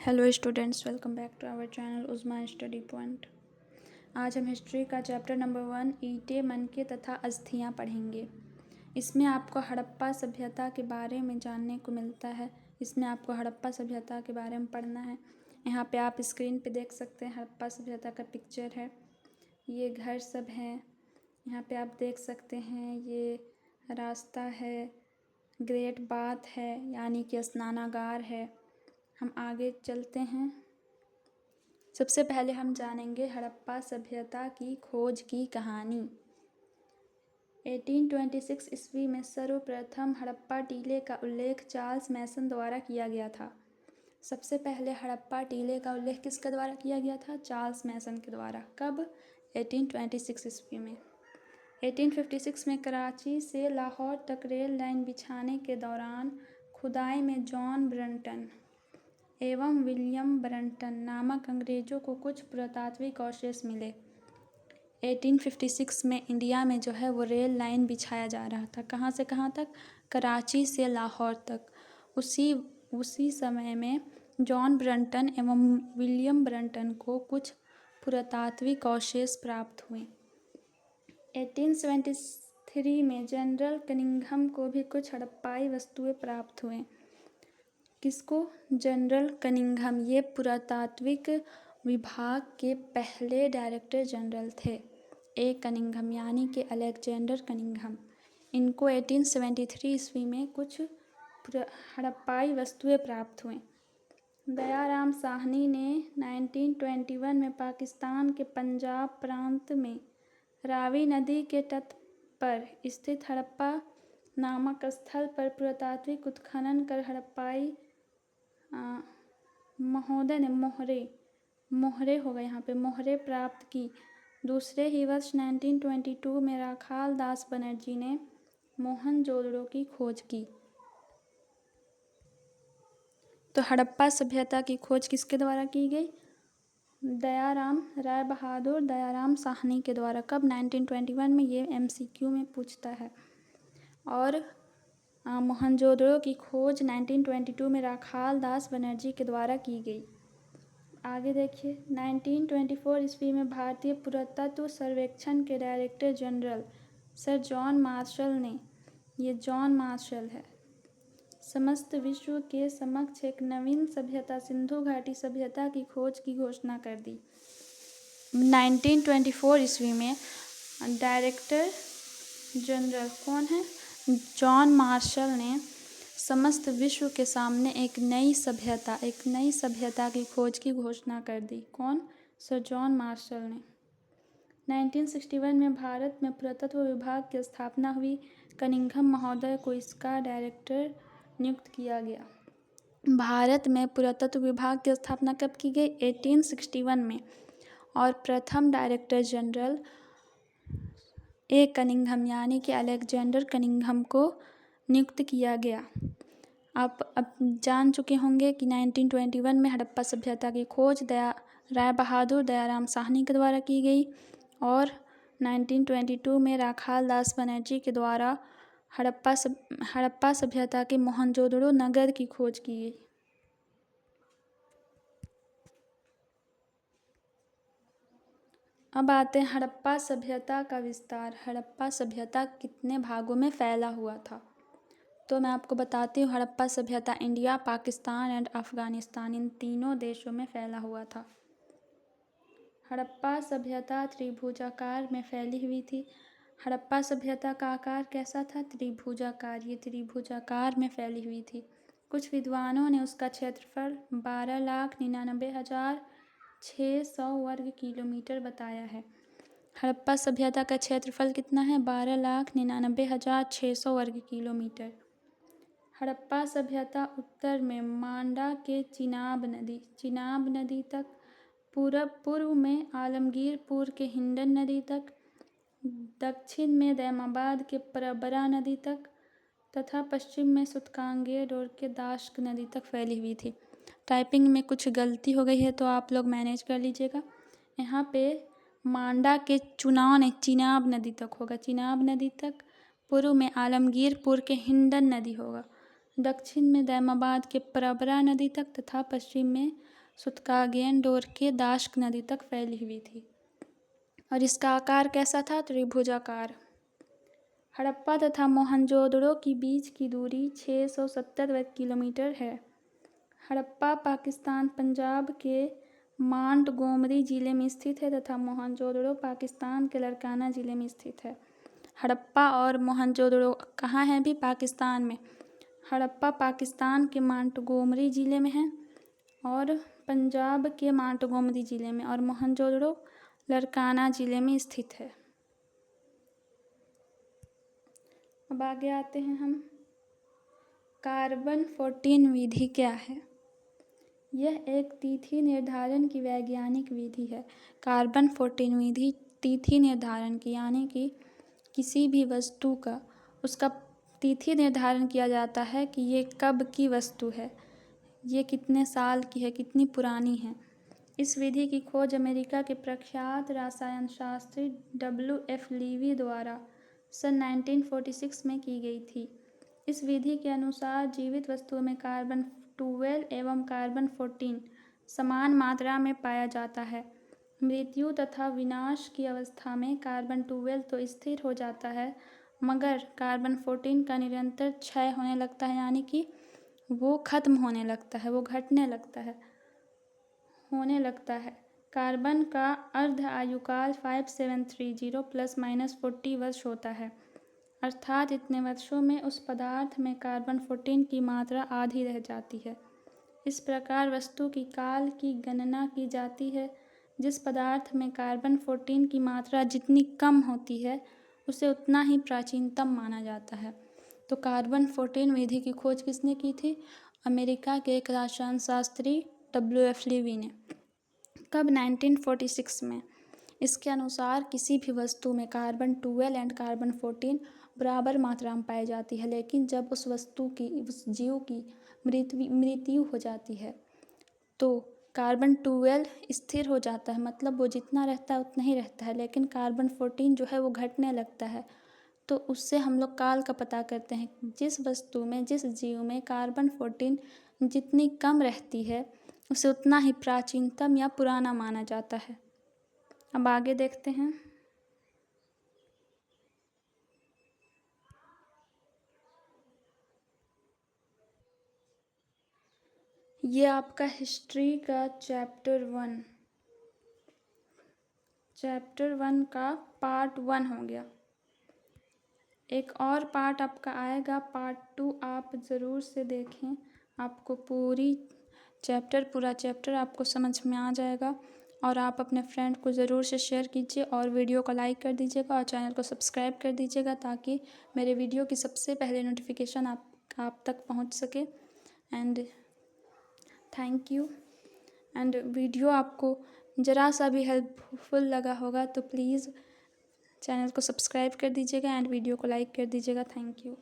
Hello students, welcome back to our channel Usma study point. आज हम history का chapter number 1 ईंटें, मनके तथा अस्थियां पढ़ेंगे। इसमें आपको हड़प्पा सभ्यता के बारे में जानने को मिलता है। इसमें आपको हड़प्पा सभ्यता के बारे में पढ़ना है। यहाँ पे आप स्क्रीन पे देख सकते हैं हड़प्पा सभ्यता का पिक्चर है। ये घर सब हैं। यहाँ पे आप देख सकते हैं ये रास्ता है, ग्रेट बाथ है यानी कि स्नानागार है। हम आगे चलते हैं। सबसे पहले हम जानेंगे हड़प्पा सभ्यता की खोज की कहानी। 1826 ईस्वी में सर्वप्रथम हड़प्पा टीले का उल्लेख चार्ल्स मैसन द्वारा किया गया था। सबसे पहले हड़प्पा टीले का उल्लेख किसके द्वारा किया गया था? चार्ल्स मैसन के द्वारा। कब? 1826 ईस्वी में। 1856 में कराची से लाहौर तक रेल लाइन बिछाने के दौरान खुदाई में जॉन ब्रंटन एवं विलियम ब्रंटन नामक अंग्रेजों को कुछ पुरातात्विक अवशेष मिले। 1856 में इंडिया में जो है वो रेल लाइन बिछाया जा रहा था। कहाँ से कहाँ तक? कराची से लाहौर तक। उसी समय में जॉन ब्रंटन एवं विलियम ब्रंटन को कुछ पुरातात्विक अवशेष प्राप्त हुए। 1873 में जनरल कनिंघम को भी कुछ हड़प्पाई वस्तुएं प्राप्त हुए। किसको? General Cunningham. ये पुरातात्विक विभाग के पहले डायरेक्टर जनरल थे। ए कनिंघम यानी कि अलेक्जेंडर कनिंघम। इनको 1873 ईस्वी में कुछ हड़प्पाई वस्तुएं प्राप्त हुए। दयाराम साहनी ने 1921 में पाकिस्तान के पंजाब प्रांत में रावी नदी के तट पर स्थित हड़प्पा नामक स्थल पर पुरातात्विक उत्खनन कर हड़प्पाई महोदय ने मोहरे होगा यहाँ पे मोहरे प्राप्त की। दूसरे ही वर्ष 1922 में राखाल दास बनर्जी ने मोहनजोदड़ो की खोज की। तो हड़प्पा सभ्यता की खोज किसके द्वारा की गई? राय बहादुर दयाराम साहनी के द्वारा। कब? 1921 में। ये MCQ में पूछता है। और मोहनजोदड़ो की खोज 1922 में राखाल दास बनर्जी के द्वारा की गई। आगे देखिए, 1924 ईस्वी में भारतीय पुरातत्व सर्वेक्षण के director general sir John Marshall ने, ये जॉन मार्शल है, समस्त विश्व के समक्ष एक नवीन सभ्यता सिंधु घाटी सभ्यता की खोज की घोषणा कर दी। 1924 ईस्वी में डायरेक्टर जनरल कौन है? जॉन मार्शल ने समस्त विश्व के सामने एक नई सभ्यता की खोज की घोषणा कर दी। कौन? सर जॉन मार्शल ने। 1961 में भारत में पुरातत्व विभाग की स्थापना हुई। कनिंघम महोदय को इसका डायरेक्टर नियुक्त किया गया। भारत में पुरातत्व विभाग की स्थापना कब की गई? 1861 में। और प्रथम डायरेक्टर जनरल ए कनिंघम यानी कि अलेक्जेंडर कनिंघम को नियुक्त किया गया। आप अब जान चुके होंगे कि 1921 में हड़प्पा सभ्यता की खोज राय बहादुर दयाराम साहनी के द्वारा की गई और 1922 में राखाल दास बनर्जी के द्वारा हड़प्पा सभ्यता के मोहनजोदड़ो नगर की खोज की गई। अब आते हैं हड़प्पा सभ्यता का विस्तार। हड़प्पा सभ्यता कितने भागों में फैला हुआ था? तो मैं आपको बताती हूँ। हड़प्पा सभ्यता इंडिया, पाकिस्तान एंड अफगानिस्तान इन तीनों देशों में फैला हुआ था। हड़प्पा सभ्यता त्रिभुजाकार में फैली हुई थी। हड़प्पा सभ्यता का आकार कैसा था? त्रिभुजाकार। ये त्रिभुजाकार में फैली हुई थी। कुछ विद्वानों ने उसका क्षेत्रफल 12,99,600 वर्ग किलोमीटर बताया है। हड़प्पा सभ्यता का क्षेत्रफल कितना है? 12,99,600 वर्ग किलोमीटर। हड़प्पा सभ्यता उत्तर में मांडा के चिनाब नदी तक, पूर्व में आलमगीरपुर के हिंडन नदी तक, दक्षिण में दैमाबाद के प्रबरा नदी तक तथा पश्चिम में सुतकांगेर और के दाश्क नदी तक फैली हुई थी। टाइपिंग में कुछ गलती हो गई है तो आप लोग मैनेज कर लीजिएगा। यहाँ पे मांडा के चिनाब नदी तक होगा, चिनाब नदी तक। पूर्व में आलमगीरपुर के हिंडन नदी होगा, दक्षिण में दैमाबाद के प्रबरा नदी तक तथा पश्चिम में सुतकागेनडोर के दाश्क नदी तक फैली हुई थी और इसका आकार कैसा था? त्रिभुजाकार। हड़प्पा तथा मोहनजोदड़ो के बीच की दूरी 670 वर्ग किलोमीटर है। हड़प्पा पाकिस्तान पंजाब के मांटगोमरी जिले में स्थित है तथा मोहनजोदड़ो पाकिस्तान के लड़काना जिले में स्थित है। हड़प्पा और मोहनजोदड़ो कहाँ हैं? भी पाकिस्तान में। हड़प्पा पाकिस्तान के मांटगोमरी जिले में है और पंजाब के मांटगोमरी जिले में, और मोहनजोदड़ो लड़काना जिले में स्थित है। अब आगे आते हैं हम। कार्बन 14 विधि क्या है? यह एक तिथि निर्धारण की वैज्ञानिक विधि है। कार्बन 14 विधि तिथि निर्धारण की, यानी कि किसी भी वस्तु का उसका तिथि निर्धारण किया जाता है कि ये कब की वस्तु है, ये कितने साल की है, कितनी पुरानी है। इस विधि की खोज अमेरिका के प्रख्यात रसायन शास्त्री WF लीवी द्वारा सन 1946 में की गई थी। इस विधि के अनुसार जीवित वस्तुओं में कार्बन 12 एवं कार्बन 14 समान मात्रा में पाया जाता है। मृत्यु तथा विनाश की अवस्था में कार्बन 12 तो स्थिर हो जाता है, मगर कार्बन 14 का निरंतर क्षय होने लगता है, यानी कि वो खत्म होने लगता है, वो घटने लगता है, होने लगता है। कार्बन का अर्ध आयुकाल 5730 ± 40 वर्ष होता है, अर्थात इतने वर्षों में उस पदार्थ में कार्बन 14 की मात्रा आधी रह जाती है। इस प्रकार वस्तु की काल की गणना की जाती है। जिस पदार्थ में कार्बन 14 की मात्रा जितनी कम होती है उसे उतना ही प्राचीनतम माना जाता है। तो कार्बन 14 विधि की खोज किसने की थी? अमेरिका के एक रसायन शास्त्री WF लीवी ने। कब? 1946 में। इसके अनुसार किसी भी वस्तु में कार्बन 12 एंड कार्बन 14 बराबर मात्रा में पाई जाती है, लेकिन जब उस वस्तु की, उस जीव की मृत्यु हो जाती है तो कार्बन 12 स्थिर हो जाता है, मतलब वो जितना रहता है उतना ही रहता है, लेकिन कार्बन 14 जो है वो घटने लगता है। तो उससे हम लोग काल का पता करते हैं। जिस वस्तु में, जिस जीव में कार्बन 14 जितनी कम रहती है उसे उतना ही प्राचीनतम या पुराना माना जाता है। अब आगे देखते हैं। ये आपका हिस्ट्री का चैप्टर 1 का पार्ट 1 हो गया। एक और पार्ट आपका आएगा, पार्ट 2 आप ज़रूर से देखें, आपको पूरा चैप्टर आपको समझ में आ जाएगा। और आप अपने फ्रेंड को ज़रूर से शेयर कीजिए और वीडियो को लाइक कर दीजिएगा और चैनल को सब्सक्राइब कर दीजिएगा, ताकि मेरे वीडियो की सबसे पहले नोटिफिकेशन आप तक पहुंच सके। And thank you. And video आपको ज़रा सा भी हेल्पफुल लगा होगा तो प्लीज़ चैनल को सब्सक्राइब कर दीजिएगा एंड वीडियो को लाइक कर दीजिएगा। Thank you.